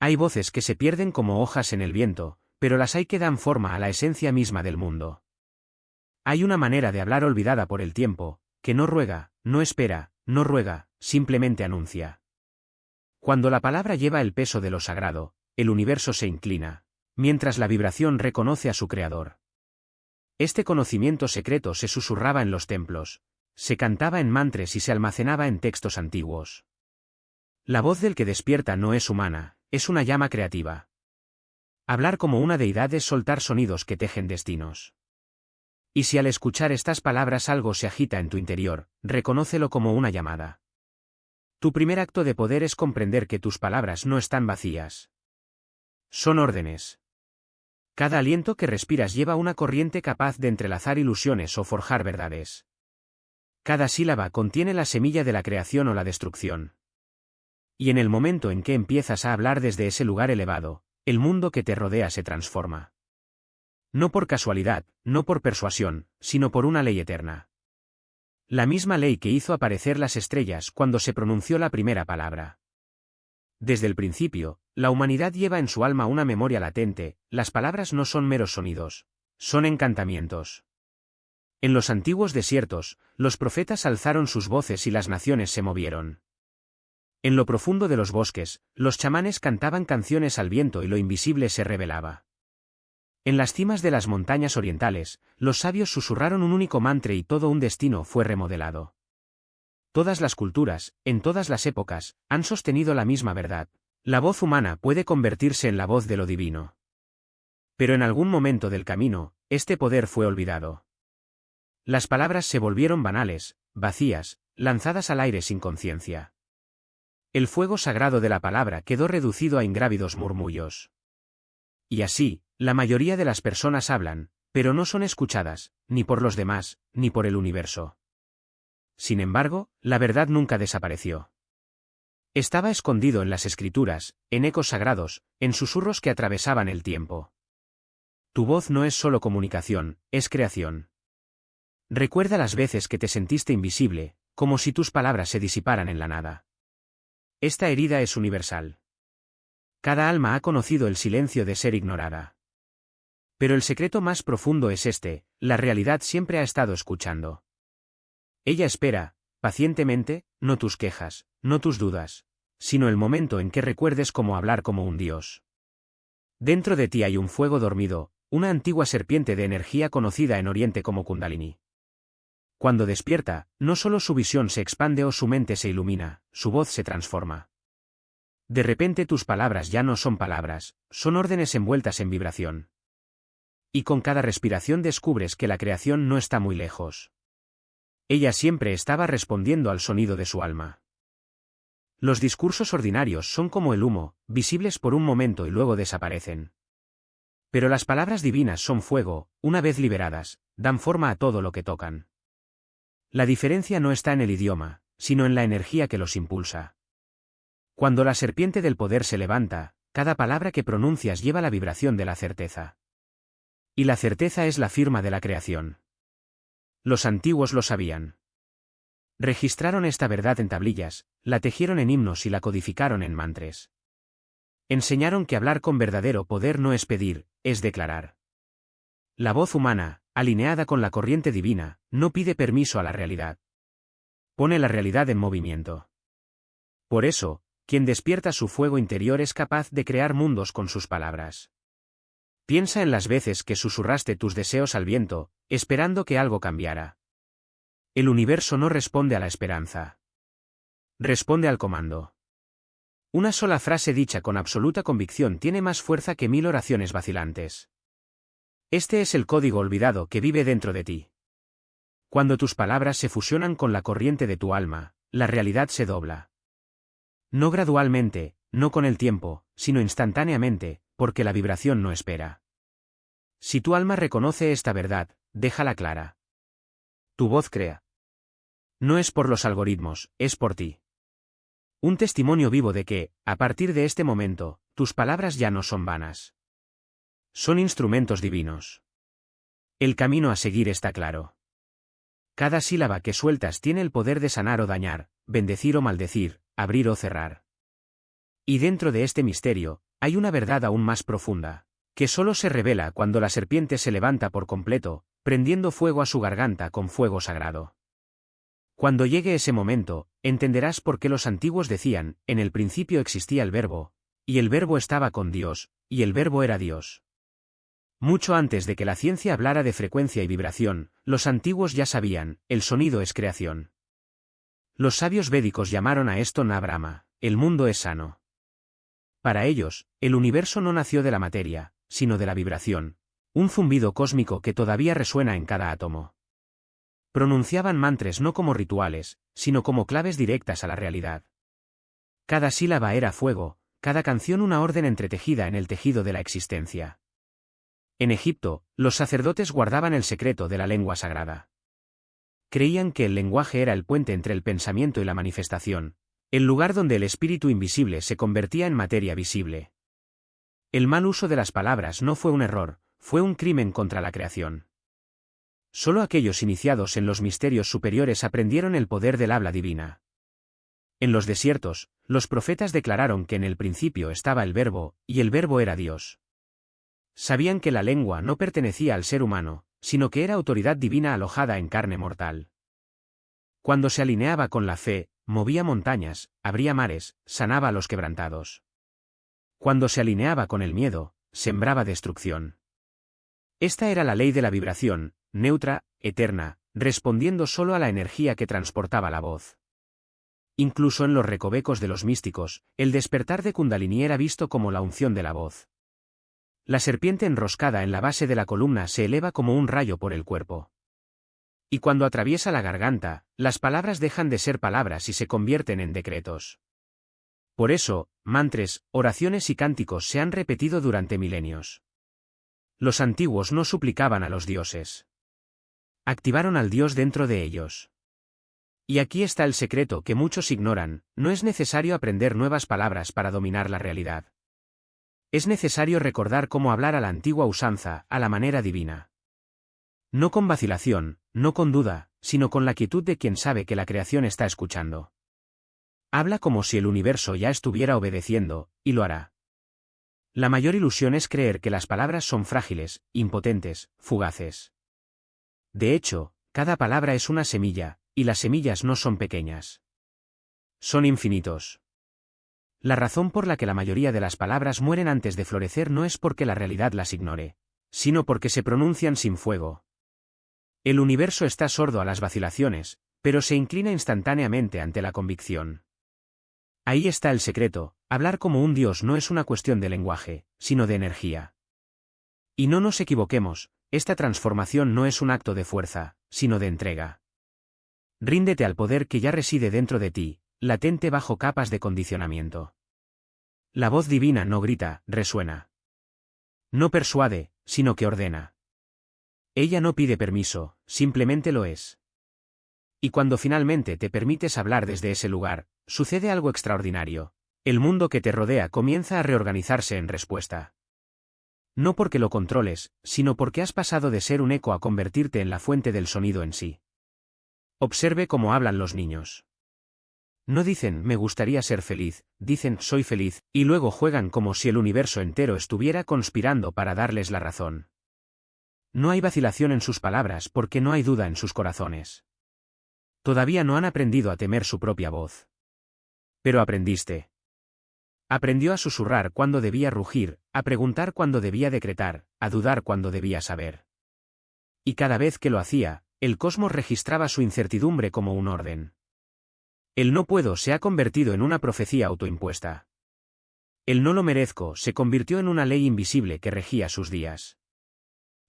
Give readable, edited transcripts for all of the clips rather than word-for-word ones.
Hay voces que se pierden como hojas en el viento, pero las hay que dan forma a la esencia misma del mundo. Hay una manera de hablar olvidada por el tiempo, que no ruega, no espera, no ruega, simplemente anuncia. Cuando la palabra lleva el peso de lo sagrado, el universo se inclina, mientras la vibración reconoce a su creador. Este conocimiento secreto se susurraba en los templos, se cantaba en mantras y se almacenaba en textos antiguos. La voz del que despierta no es humana, es una llama creativa. Hablar como una deidad es soltar sonidos que tejen destinos. Y si al escuchar estas palabras algo se agita en tu interior, reconócelo como una llamada. Tu primer acto de poder es comprender que tus palabras no están vacías. Son órdenes. Cada aliento que respiras lleva una corriente capaz de entrelazar ilusiones o forjar verdades. Cada sílaba contiene la semilla de la creación o la destrucción. Y en el momento en que empiezas a hablar desde ese lugar elevado, el mundo que te rodea se transforma. No por casualidad, no por persuasión, sino por una ley eterna. La misma ley que hizo aparecer las estrellas cuando se pronunció la primera palabra. Desde el principio, la humanidad lleva en su alma una memoria latente, las palabras no son meros sonidos, son encantamientos. En los antiguos desiertos, los profetas alzaron sus voces y las naciones se movieron. En lo profundo de los bosques, los chamanes cantaban canciones al viento y lo invisible se revelaba. En las cimas de las montañas orientales, los sabios susurraron un único mantra y todo un destino fue remodelado. Todas las culturas, en todas las épocas, han sostenido la misma verdad. La voz humana puede convertirse en la voz de lo divino. Pero en algún momento del camino, este poder fue olvidado. Las palabras se volvieron banales, vacías, lanzadas al aire sin conciencia. El fuego sagrado de la palabra quedó reducido a ingrávidos murmullos. Y así, la mayoría de las personas hablan, pero no son escuchadas, ni por los demás, ni por el universo. Sin embargo, la verdad nunca desapareció. Estaba escondido en las escrituras, en ecos sagrados, en susurros que atravesaban el tiempo. Tu voz no es solo comunicación, es creación. Recuerda las veces que te sentiste invisible, como si tus palabras se disiparan en la nada. Esta herida es universal. Cada alma ha conocido el silencio de ser ignorada. Pero el secreto más profundo es este: la realidad siempre ha estado escuchando. Ella espera, pacientemente, no tus quejas, no tus dudas, sino el momento en que recuerdes cómo hablar como un dios. Dentro de ti hay un fuego dormido, una antigua serpiente de energía conocida en Oriente como Kundalini. Cuando despierta, no solo su visión se expande o su mente se ilumina, su voz se transforma. De repente tus palabras ya no son palabras, son órdenes envueltas en vibración. Y con cada respiración descubres que la creación no está muy lejos. Ella siempre estaba respondiendo al sonido de su alma. Los discursos ordinarios son como el humo, visibles por un momento y luego desaparecen. Pero las palabras divinas son fuego, una vez liberadas, dan forma a todo lo que tocan. La diferencia no está en el idioma, sino en la energía que los impulsa. Cuando la serpiente del poder se levanta, cada palabra que pronuncias lleva la vibración de la certeza. Y la certeza es la firma de la creación. Los antiguos lo sabían. Registraron esta verdad en tablillas, la tejieron en himnos y la codificaron en mantras. Enseñaron que hablar con verdadero poder no es pedir, es declarar. La voz humana, alineada con la corriente divina, no pide permiso a la realidad. Pone la realidad en movimiento. Por eso, quien despierta su fuego interior es capaz de crear mundos con sus palabras. Piensa en las veces que susurraste tus deseos al viento, esperando que algo cambiara. El universo no responde a la esperanza. Responde al comando. Una sola frase dicha con absoluta convicción tiene más fuerza que 1000 oraciones vacilantes. Este es el código olvidado que vive dentro de ti. Cuando tus palabras se fusionan con la corriente de tu alma, la realidad se dobla. No gradualmente, no con el tiempo, sino instantáneamente, porque la vibración no espera. Si tu alma reconoce esta verdad, déjala clara. Tu voz crea. No es por los algoritmos, es por ti. Un testimonio vivo de que, a partir de este momento, tus palabras ya no son vanas. Son instrumentos divinos. El camino a seguir está claro. Cada sílaba que sueltas tiene el poder de sanar o dañar, bendecir o maldecir, abrir o cerrar. Y dentro de este misterio, hay una verdad aún más profunda, que solo se revela cuando la serpiente se levanta por completo, prendiendo fuego a su garganta con fuego sagrado. Cuando llegue ese momento, entenderás por qué los antiguos decían, en el principio existía el Verbo, y el Verbo estaba con Dios, y el Verbo era Dios. Mucho antes de que la ciencia hablara de frecuencia y vibración, los antiguos ya sabían, el sonido es creación. Los sabios védicos llamaron a esto Na Brahma, el mundo es sano. Para ellos, el universo no nació de la materia, sino de la vibración, un zumbido cósmico que todavía resuena en cada átomo. Pronunciaban mantras no como rituales, sino como claves directas a la realidad. Cada sílaba era fuego, cada canción una orden entretejida en el tejido de la existencia. En Egipto, los sacerdotes guardaban el secreto de la lengua sagrada. Creían que el lenguaje era el puente entre el pensamiento y la manifestación, el lugar donde el espíritu invisible se convertía en materia visible. El mal uso de las palabras no fue un error, fue un crimen contra la creación. Solo aquellos iniciados en los misterios superiores aprendieron el poder del habla divina. En los desiertos, los profetas declararon que en el principio estaba el Verbo, y el Verbo era Dios. Sabían que la lengua no pertenecía al ser humano, sino que era autoridad divina alojada en carne mortal. Cuando se alineaba con la fe, movía montañas, abría mares, sanaba a los quebrantados. Cuando se alineaba con el miedo, sembraba destrucción. Esta era la ley de la vibración, neutra, eterna, respondiendo solo a la energía que transportaba la voz. Incluso en los recovecos de los místicos, el despertar de Kundalini era visto como la unción de la voz. La serpiente enroscada en la base de la columna se eleva como un rayo por el cuerpo. Y cuando atraviesa la garganta, las palabras dejan de ser palabras y se convierten en decretos. Por eso, mantras, oraciones y cánticos se han repetido durante milenios. Los antiguos no suplicaban a los dioses. Activaron al Dios dentro de ellos. Y aquí está el secreto que muchos ignoran, no es necesario aprender nuevas palabras para dominar la realidad. Es necesario recordar cómo hablar a la antigua usanza, a la manera divina. No con vacilación, no con duda, sino con la quietud de quien sabe que la creación está escuchando. Habla como si el universo ya estuviera obedeciendo, y lo hará. La mayor ilusión es creer que las palabras son frágiles, impotentes, fugaces. De hecho, cada palabra es una semilla, y las semillas no son pequeñas. Son infinitos. La razón por la que la mayoría de las palabras mueren antes de florecer no es porque la realidad las ignore, sino porque se pronuncian sin fuego. El universo está sordo a las vacilaciones, pero se inclina instantáneamente ante la convicción. Ahí está el secreto, hablar como un dios no es una cuestión de lenguaje, sino de energía. Y no nos equivoquemos, esta transformación no es un acto de fuerza, sino de entrega. Ríndete al poder que ya reside dentro de ti, latente bajo capas de condicionamiento. La voz divina no grita, resuena. No persuade, sino que ordena. Ella no pide permiso, simplemente lo es. Y cuando finalmente te permites hablar desde ese lugar, sucede algo extraordinario. El mundo que te rodea comienza a reorganizarse en respuesta. No porque lo controles, sino porque has pasado de ser un eco a convertirte en la fuente del sonido en sí. Observe cómo hablan los niños. No dicen me gustaría ser feliz, dicen soy feliz, y luego juegan como si el universo entero estuviera conspirando para darles la razón. No hay vacilación en sus palabras porque no hay duda en sus corazones. Todavía no han aprendido a temer su propia voz. Pero aprendiste. Aprendió a susurrar cuando debía rugir, a preguntar cuando debía decretar, a dudar cuando debía saber. Y cada vez que lo hacía, el cosmos registraba su incertidumbre como un orden. El no puedo se ha convertido en una profecía autoimpuesta. El no lo merezco se convirtió en una ley invisible que regía sus días.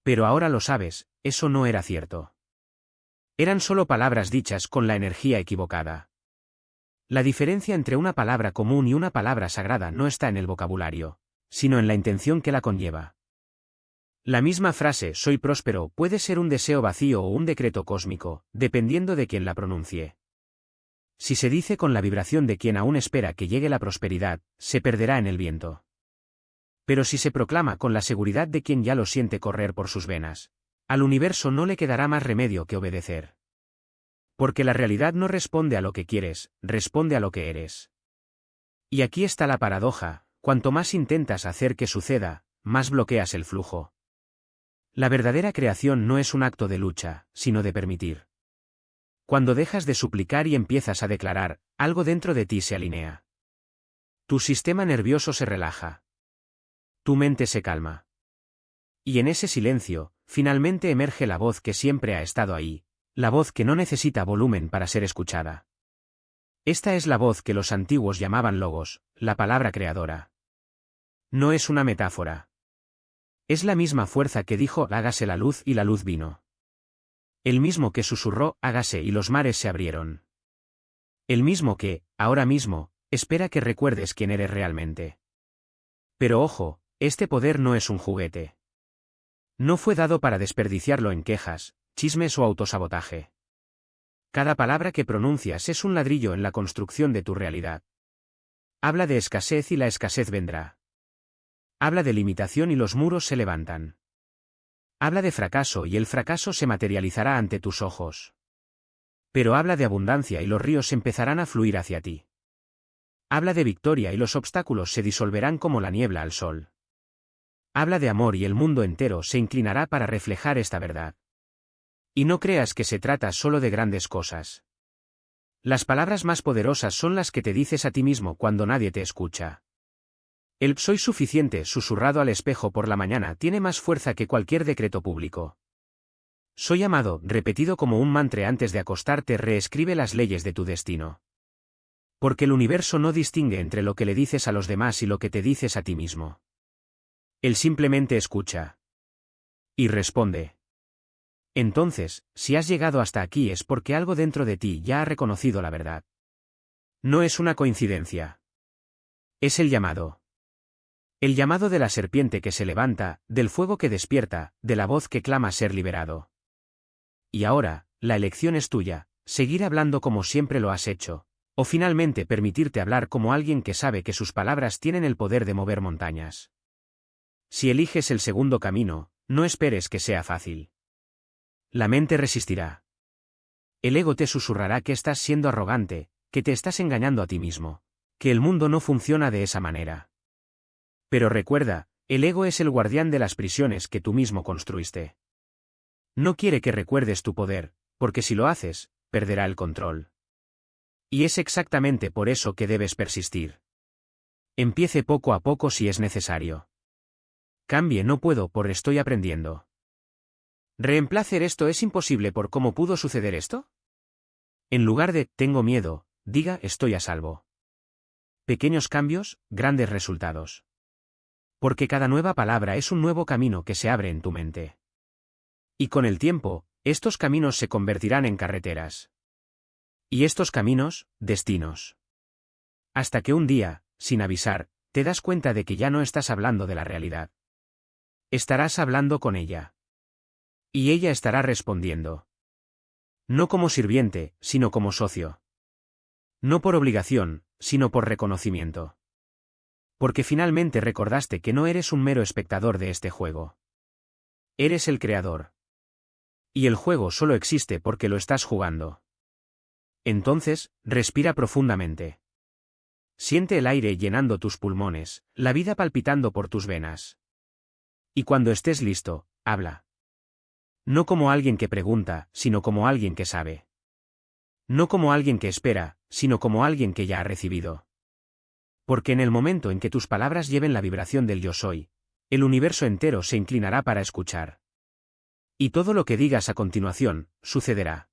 Pero ahora lo sabes, eso no era cierto. Eran solo palabras dichas con la energía equivocada. La diferencia entre una palabra común y una palabra sagrada no está en el vocabulario, sino en la intención que la conlleva. La misma frase soy próspero puede ser un deseo vacío o un decreto cósmico, dependiendo de quien la pronuncie. Si se dice con la vibración de quien aún espera que llegue la prosperidad, se perderá en el viento. Pero si se proclama con la seguridad de quien ya lo siente correr por sus venas, al universo no le quedará más remedio que obedecer. Porque la realidad no responde a lo que quieres, responde a lo que eres. Y aquí está la paradoja, Cuanto más intentas hacer que suceda, más bloqueas el flujo. La verdadera creación no es un acto de lucha, sino de permitir. Cuando dejas de suplicar y empiezas a declarar, algo dentro de ti se alinea. Tu sistema nervioso se relaja. Tu mente se calma. Y en ese silencio, finalmente emerge la voz que siempre ha estado ahí, la voz que no necesita volumen para ser escuchada. Esta es la voz que los antiguos llamaban logos, la palabra creadora. No es una metáfora. Es la misma fuerza que dijo hágase la luz y la luz vino. El mismo que susurró hágase y los mares se abrieron. El mismo que, ahora mismo, espera que recuerdes quién eres realmente. Pero ojo, este poder no es un juguete. No fue dado para desperdiciarlo en quejas, chismes o autosabotaje. Cada palabra que pronuncias es un ladrillo en la construcción de tu realidad. Habla de escasez y la escasez vendrá. Habla de limitación y los muros se levantan. Habla de fracaso y el fracaso se materializará ante tus ojos. Pero habla de abundancia y los ríos empezarán a fluir hacia ti. Habla de victoria y los obstáculos se disolverán como la niebla al sol. Habla de amor y el mundo entero se inclinará para reflejar esta verdad. Y no creas que se trata solo de grandes cosas. Las palabras más poderosas son las que te dices a ti mismo cuando nadie te escucha. El soy suficiente susurrado al espejo por la mañana tiene más fuerza que cualquier decreto público. Soy amado, repetido como un mantra antes de acostarte, reescribe las leyes de tu destino. Porque el universo no distingue entre lo que le dices a los demás y lo que te dices a ti mismo. Él simplemente escucha. Y responde. Entonces, si has llegado hasta aquí es porque algo dentro de ti ya ha reconocido la verdad. No es una coincidencia. Es el llamado. El llamado de la serpiente que se levanta, del fuego que despierta, de la voz que clama ser liberado. Y ahora, la elección es tuya, seguir hablando como siempre lo has hecho, o finalmente permitirte hablar como alguien que sabe que sus palabras tienen el poder de mover montañas. Si eliges el segundo camino, no esperes que sea fácil. La mente resistirá. El ego te susurrará que estás siendo arrogante, que te estás engañando a ti mismo, que el mundo no funciona de esa manera. Pero recuerda, el ego es el guardián de las prisiones que tú mismo construiste. No quiere que recuerdes tu poder, porque si lo haces, perderá el control. Y es exactamente por eso que debes persistir. Empiece poco a poco si es necesario. Cambie no puedo por estoy aprendiendo. Reemplacer esto es imposible por cómo pudo suceder esto. En lugar de tengo miedo, diga estoy a salvo. Pequeños cambios, grandes resultados. Porque cada nueva palabra es un nuevo camino que se abre en tu mente. Y con el tiempo, estos caminos se convertirán en carreteras. Y estos caminos, destinos. Hasta que un día, sin avisar, te das cuenta de que ya no estás hablando de la realidad. Estarás hablando con ella. Y ella estará respondiendo. No como sirviente, sino como socio. No por obligación, sino por reconocimiento. Porque finalmente recordaste que no eres un mero espectador de este juego. Eres el creador. Y el juego solo existe porque lo estás jugando. Entonces, respira profundamente. Siente el aire llenando tus pulmones, la vida palpitando por tus venas. Y cuando estés listo, habla. No como alguien que pregunta, sino como alguien que sabe. No como alguien que espera, sino como alguien que ya ha recibido. Porque en el momento en que tus palabras lleven la vibración del yo soy, el universo entero se inclinará para escuchar. Y todo lo que digas a continuación, sucederá.